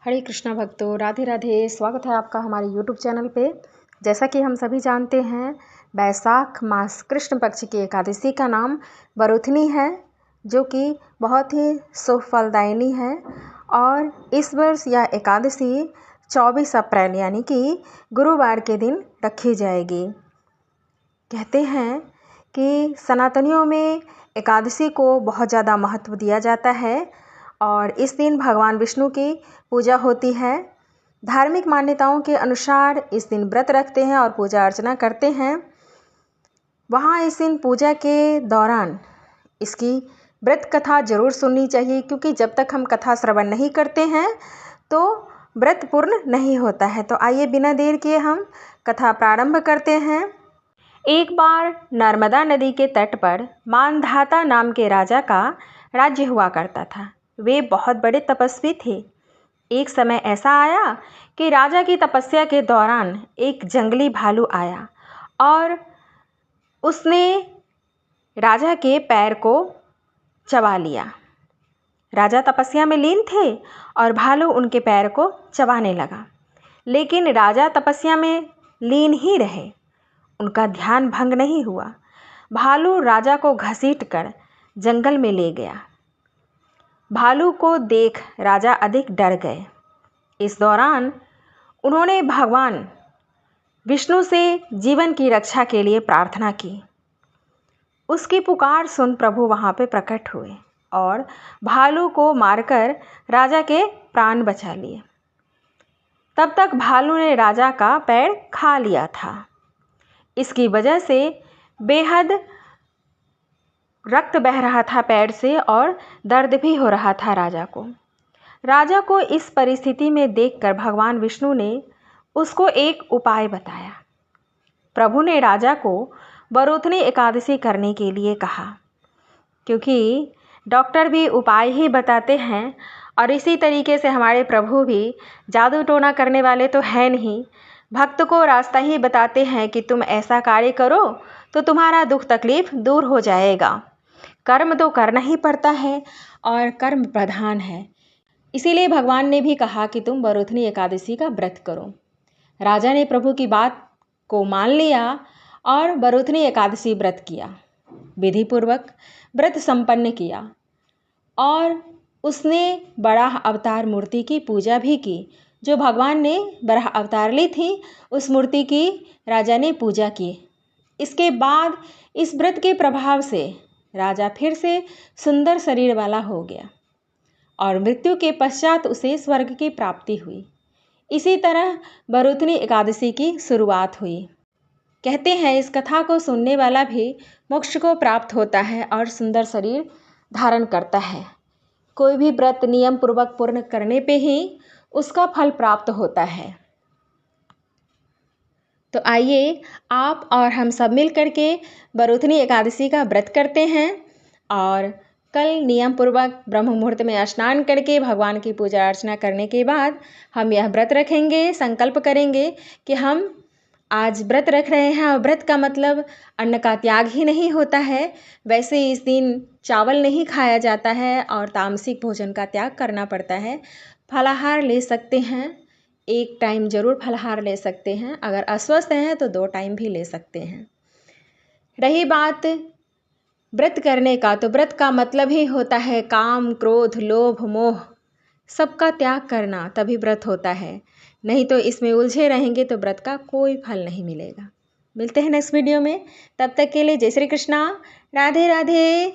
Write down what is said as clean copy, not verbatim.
हरे कृष्णा भक्तों, राधे राधे। स्वागत है आपका हमारे यूट्यूब चैनल पे। जैसा कि हम सभी जानते हैं, बैसाख मास कृष्ण पक्ष की एकादशी का नाम बरूथनी है, जो कि बहुत ही शुभ फलदायिनी है। और इस वर्ष यह एकादशी 24 अप्रैल यानी कि गुरुवार के दिन रखी जाएगी। कहते हैं कि सनातनियों में एकादशी को बहुत ज़्यादा महत्व दिया जाता है और इस दिन भगवान विष्णु की पूजा होती है। धार्मिक मान्यताओं के अनुसार इस दिन व्रत रखते हैं और पूजा अर्चना करते हैं। वहाँ इस दिन पूजा के दौरान इसकी व्रत कथा जरूर सुननी चाहिए, क्योंकि जब तक हम कथा श्रवण नहीं करते हैं तो व्रत पूर्ण नहीं होता है। तो आइए बिना देर किए हम कथा प्रारंभ करते हैं। एक बार नर्मदा नदी के तट पर मानधाता नाम के राजा का राज्य हुआ करता था। वे बहुत बड़े तपस्वी थे। एक समय ऐसा आया कि राजा की तपस्या के दौरान एक जंगली भालू आया और उसने राजा के पैर को चबा लिया। राजा तपस्या में लीन थे और भालू उनके पैर को चबाने लगा, लेकिन राजा तपस्या में लीन ही रहे। उनका ध्यान भंग नहीं हुआ। भालू राजा को घसीटकर जंगल में ले गया। भालू को देख राजा अधिक डर गए। इस दौरान उन्होंने भगवान विष्णु से जीवन की रक्षा के लिए प्रार्थना की। उसकी पुकार सुन प्रभु वहाँ पे प्रकट हुए और भालू को मारकर राजा के प्राण बचा लिए। तब तक भालू ने राजा का पैर खा लिया था। इसकी वजह से बेहद रक्त बह रहा था पैर से और दर्द भी हो रहा था राजा को। राजा को इस परिस्थिति में देखकर भगवान विष्णु ने उसको एक उपाय बताया। प्रभु ने राजा को बरूथनी एकादशी करने के लिए कहा, क्योंकि डॉक्टर भी उपाय ही बताते हैं और इसी तरीके से हमारे प्रभु भी जादू टोना करने वाले तो हैं नहीं। भक्त को रास्ता ही बताते हैं कि तुम ऐसा कार्य करो तो तुम्हारा दुख तकलीफ दूर हो जाएगा। कर्म तो करना ही पड़ता है और कर्म प्रधान है। इसीलिए भगवान ने भी कहा कि तुम बरूथनी एकादशी का व्रत करो। राजा ने प्रभु की बात को मान लिया और बरूथनी एकादशी व्रत किया। विधि पूर्वक व्रत संपन्न किया और उसने बराह अवतार मूर्ति की पूजा भी की। जो भगवान ने बराह अवतार ली थी, उस मूर्ति की राजा ने पूजा की। इसके बाद इस व्रत के प्रभाव से राजा फिर से सुंदर शरीर वाला हो गया और मृत्यु के पश्चात उसे स्वर्ग की प्राप्ति हुई। इसी तरह बरूथनी एकादशी की शुरुआत हुई। कहते हैं इस कथा को सुनने वाला भी मोक्ष को प्राप्त होता है और सुंदर शरीर धारण करता है। कोई भी व्रत नियम पूर्वक पूर्ण करने पे ही उसका फल प्राप्त होता है। तो आइए आप और हम सब मिल करके बरूथनी एकादशी का व्रत करते हैं और कल नियम पूर्वक ब्रह्म मुहूर्त में स्नान करके भगवान की पूजा अर्चना करने के बाद हम यह व्रत रखेंगे। संकल्प करेंगे कि हम आज व्रत रख रहे हैं और व्रत का मतलब अन्न का त्याग ही नहीं होता है। वैसे इस दिन चावल नहीं खाया जाता है और तामसिक भोजन का त्याग करना पड़ता है। फलाहार ले सकते हैं, एक टाइम जरूर फलाहार ले सकते हैं। अगर अस्वस्थ हैं तो 2 टाइम भी ले सकते हैं। रही बात व्रत करने का, तो व्रत का मतलब ही होता है काम, क्रोध, लोभ, मोह सबका त्याग करना, तभी व्रत होता है। नहीं तो इसमें उलझे रहेंगे तो व्रत का कोई फल नहीं मिलेगा। मिलते हैं नेक्स्ट वीडियो में। तब तक के लिए जय श्री कृष्णा, राधे राधे।